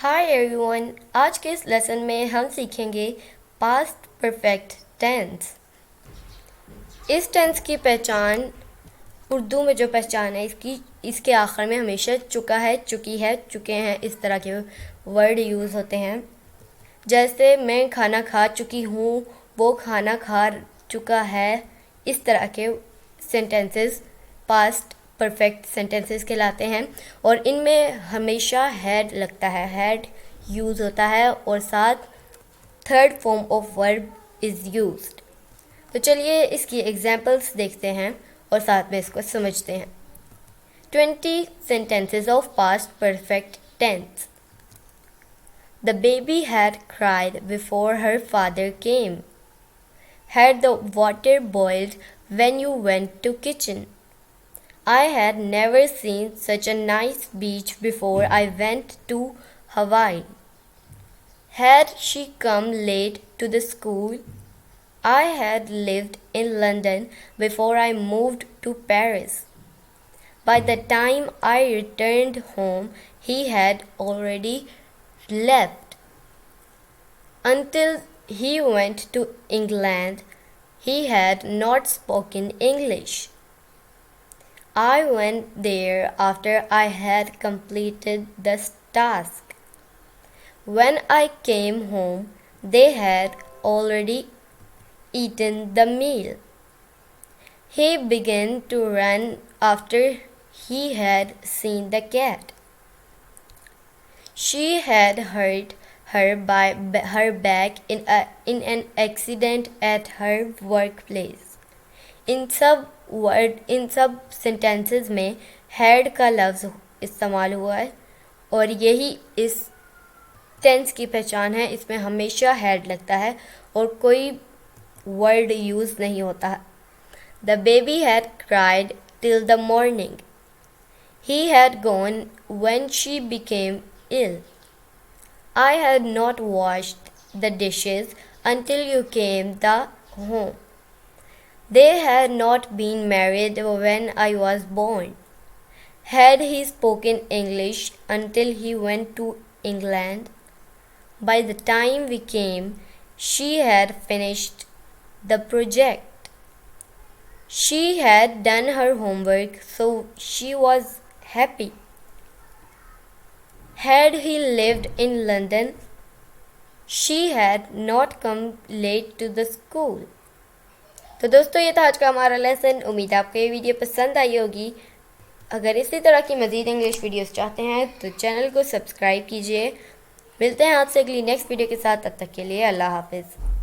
Hi everyone, आज के इस लेसन में हम सीखेंगे पास्ट परफेक्ट टेंस। इस टेंस की पहचान उर्दू में जो पहचान है इसके आखिर में हमेशा चुका है, चुकी है, चुके हैं, इस तरह के वर्ड यूज़ होते हैं। जैसे मैं खाना खा चुकी हूँ, वो खाना खा चुका है, इस तरह के सेंटेंसेस पास्ट परफेक्ट सेंटेंसेस कहलाते हैं और इनमें हमेशा हैड लगता है, हैड यूज़ होता है और साथ third form of verb is used. तो चलिए इसकी एग्जांपल्स देखते हैं और साथ में इसको समझते हैं। 20 sentences of past perfect tense. The baby had cried before her father came. Had the water boiled when you went to kitchen. I had never seen such a nice beach before I went to Hawaii. Had she come late to the school? I had lived in London before I moved to Paris. By the time I returned home, he had already left. Until he went to England, he had not spoken English. I went there after I had completed the task. When I came home, they had already eaten the meal. He began to run after he had seen the cat. She had hurt her back in an accident at her workplace. इन सब sentences में had का लफ्ज़ इस्तेमाल हुआ है और यही इस टेंस की पहचान है। इसमें हमेशा हैड लगता है और कोई वर्ड यूज़ नहीं होता। The baby had cried till the morning. He had gone when she became ill. I had not washed the dishes until you came the home. They had not been married when I was born. Had he spoken English until he went to England? By the time we came, she had finished the project. She had done her homework, so she was happy. Had he lived in London? She had not come late to the school. तो दोस्तों, ये था आज का हमारा lesson. उम्मीद है आपको ये वीडियो पसंद आई होगी। अगर इसी तरह की मज़ीद इंग्लिश वीडियोस चाहते हैं तो चैनल को सब्सक्राइब कीजिए। मिलते हैं आपसे अगली नेक्स्ट वीडियो के साथ। तब तक के लिए अल्लाह हाफिज़।